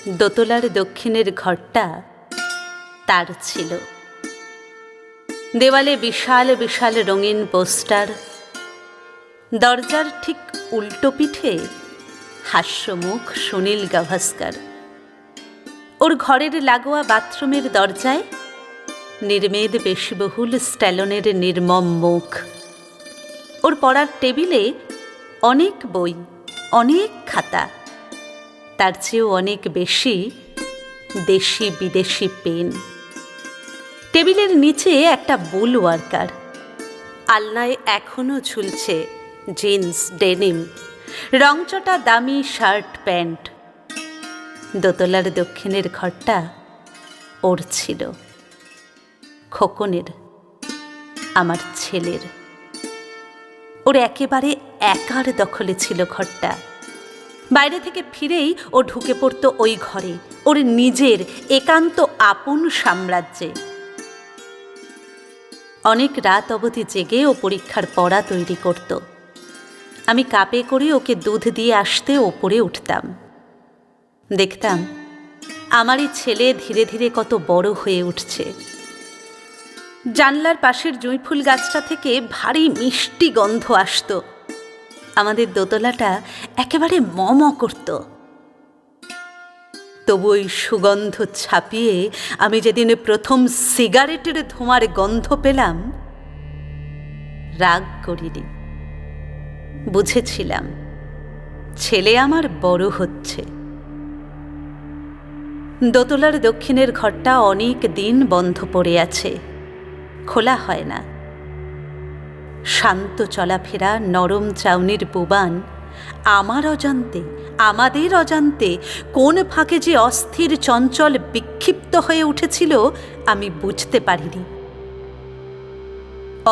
দোতলার দক্ষিণের ঘরটা তার ছিল। দেওয়ালে বিশাল বিশাল রঙিন পোস্টার, দরজার ঠিক উল্টো পিঠে হাস্যমুখ সুনীল গাভাস্কর। ওর ঘরের লাগোয়া বাথরুমের দরজায় নির্মেদ বেশিবহুল স্ট্যালোনের নির্মম মুখ। ওর পড়ার টেবিলে অনেক বই, অনেক খাতা, তার চেয়েও অনেক বেশি দেশি বিদেশি পেন। টেবিলের নিচে একটা বুল ওয়ার্কার, আলনায় এখনো ঝুলছে জিন্স, ডেনিম, রংচটা দামি শার্ট প্যান্ট। দোতলার দক্ষিণের ঘরটা ওর ছিল, খোকনের, আমার ছেলের। ওর একেবারে একার দখলে ছিল ঘরটা। বাইরে থেকে ফিরেই ও ঢুকে পড়ত ওই ঘরে, ওর নিজের একান্ত আপন সাম্রাজ্যে। অনেক রাত অবধি জেগে ও পরীক্ষার পড়া তৈরি করত। আমি কাপে করে ওকে দুধ দিয়ে আসতে ওপরে উঠতাম। দেখতাম আমারই ছেলে ধীরে ধীরে কত বড় হয়ে উঠছে। জানলার পাশের জুঁইফুল গাছটা থেকে ভারী মিষ্টি গন্ধ আসত। আমাদের দোতলাটা একেবারে মম করত। তবু ওই সুগন্ধ ছাপিয়ে আমি যেদিন প্রথম সিগারেটের ধোঁয়ার গন্ধ পেলাম, রাগ করিনি। বুঝেছিলাম ছেলে আমার বড় হচ্ছে। দোতলার দক্ষিণের ঘরটা অনেক দিন বন্ধ পড়ে আছে, খোলা হয় না। শান্ত চলাফেরা নরম চাউনির বুবান আমার অজান্তে, আমাদের অজান্তে কোন ফাঁকে যে অস্থির চঞ্চল বিক্ষিপ্ত হয়ে উঠেছিল আমি বুঝতে পারিনি।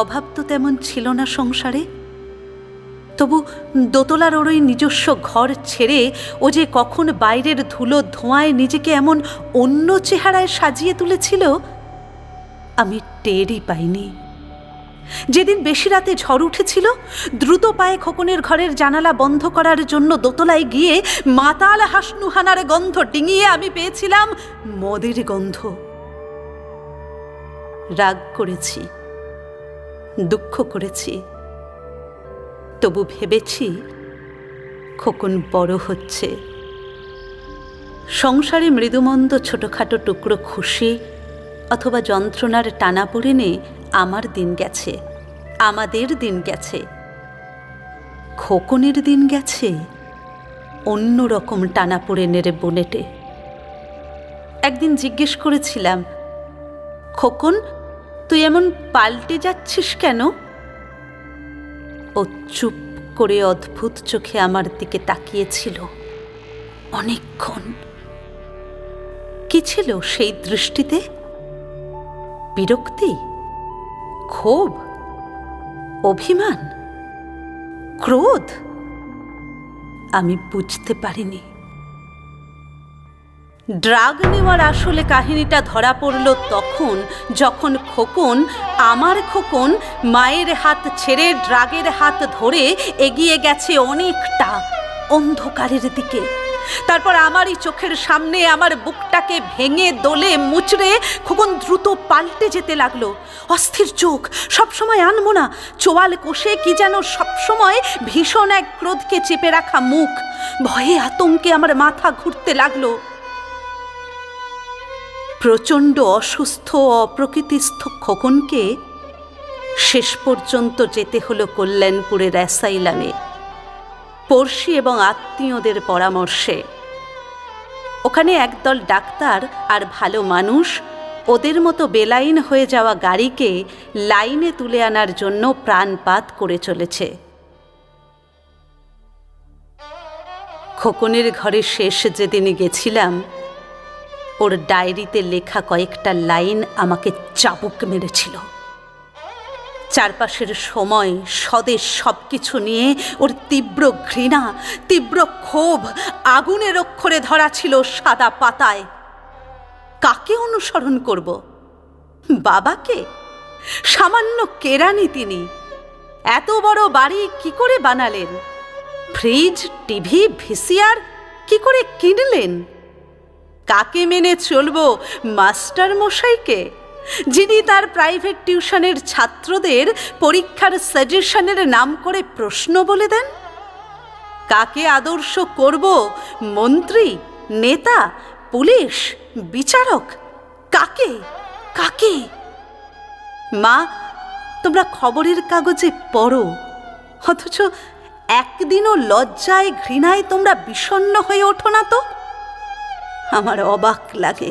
অভাব তো তেমন ছিল না সংসারে, তবু দোতলার ওর ওই নিজস্ব ঘর ছেড়ে ও যে কখন বাইরের ধুলো ধোঁয়ায় নিজেকে এমন অন্য চেহারায় সাজিয়ে তুলেছিল আমি টেরই পাইনি। যেদিন বেশি রাতে ঝড় উঠেছিল, দ্রুত পায়ে খোকনের ঘরের জানালা বন্ধ করার জন্য দোতলায় গিয়ে মাতাল হাসনুহানার গন্ধ ডিঙিয়ে আমি পেয়েছিলাম মদের গন্ধ। রাগ করেছি, দুঃখ করেছি, তবু ভেবেছি খোকন বড় হচ্ছে। সংসারে মৃদুমন্দ ছোটখাটো টুকরো খুশি অথবা যন্ত্রণার টানাপোড়েনে আমার দিন গেছে, আমাদের দিন গেছে। খোকনের দিন গেছে অন্য রকম টানাপোড়েনের বনেটে। একদিন জিজ্ঞেস করেছিলাম, খোকন তুই এমন পাল্টে যাচ্ছিস কেন? ও চুপ করে অদ্ভুত চোখে আমার দিকে তাকিয়েছিল অনেকক্ষণ। কি ছিল সেই দৃষ্টিতে? বিরক্তি, ক্ষোভ, অভিমান, ক্রোধ? আমি বুঝতে পারিনি। ড্রাগ নেওয়ার আসলে কাহিনীটা ধরা পড়ল তখন, যখন খোকন, আমার খোকন, মায়ের হাত ছেড়ে ড্রাগের হাত ধরে এগিয়ে গেছে অনেকটা অন্ধকারের দিকে। তারপর আমারই চোখের সামনে আমার বুকটাকে ভেঙে দোলে মুচড়ে খোকন দ্রুত পাল্টে যেতে লাগলো। অস্থির চোখ, সবসময় আনমনা, চোয়াল কোষে কি যেন সবসময় ভীষণ এক ক্রোধকে চেপে রাখা মুখ। ভয়ে আতঙ্কে আমার মাথা ঘুরতে লাগলো। প্রচণ্ড অসুস্থ অপ্রকৃতিস্থ খোকনকে শেষ পর্যন্ত যেতে হলো কল্যাণপুরের অ্যাসাইলামে, পড়শি এবং আত্মীয়দের পরামর্শে। ওখানে একদল ডাক্তার আর ভালো মানুষ ওদের মতো বেলাইন হয়ে যাওয়া গাড়িকে লাইনে তুলে আনার জন্য প্রাণপাত করে চলেছে। খোকনের ঘরে শেষ যেদিন গেছিলাম, ওর ডায়েরিতে লেখা কয়েকটা লাইন আমাকে চাবুক মেরেছিল। চারপাশের সময়, স্বদেশ সবকিছু নিয়ে ওর তীব্র ঘৃণা, তীব্র ক্ষোভ আগুনের অক্ষরে ধরা ছিল সাদা পাতায়। কাকে অনুসরণ করব? বাবাকে? সামান্য কেরানি তিনি। এত বড় বাড়ি কি করে বানালেন? ফ্রিজ, টিভি, ভিসিআর কি করে কিনলেন? কাকে মেনে চলবো? মাস্টার মশাইকে, যিনি তার প্রাইভেট টিউশনের ছাত্রদের পরীক্ষার সাজেশনের নাম করে প্রশ্ন বলে দেন? কাকে আদর্শ করব? মন্ত্রী, নেতা, পুলিশ, বিচারক? কাকে কাকে? মা, তোমরা খবরের কাগজে পড়ো, অথচ একদিনও লজ্জায় ঘৃণায় তোমরা বিষণ্ণ হয়ে ওঠো না তো? আমার অবাক লাগে।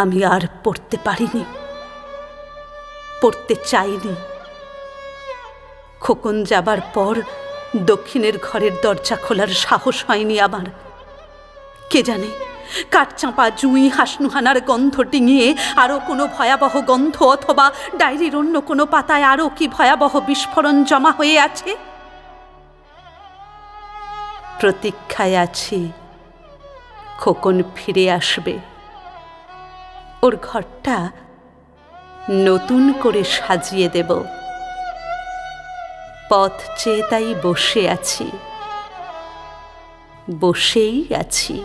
আমি আর পড়তে পারিনি, পড়তে চাইনি। খোকন যাবার পর দক্ষিণের ঘরের দরজা খোলার সাহস হয়নি আমার। কে জানে, কাঠচাঁপা, জুঁই, হাসনুহানার গন্ধ ডিঙিয়ে আরও কোনো ভয়াবহ গন্ধ, অথবা ডায়েরির অন্য কোনো পাতায় আরও কি ভয়াবহ বিস্ফোরণ জমা হয়ে আছে। প্রতীক্ষায় আছি, খোকন ফিরে আসবে, ওর ঘরটা নতুন করে সাজিয়ে দেব। পথ চেয়ে তাই বসে আছি, বসেই আছি।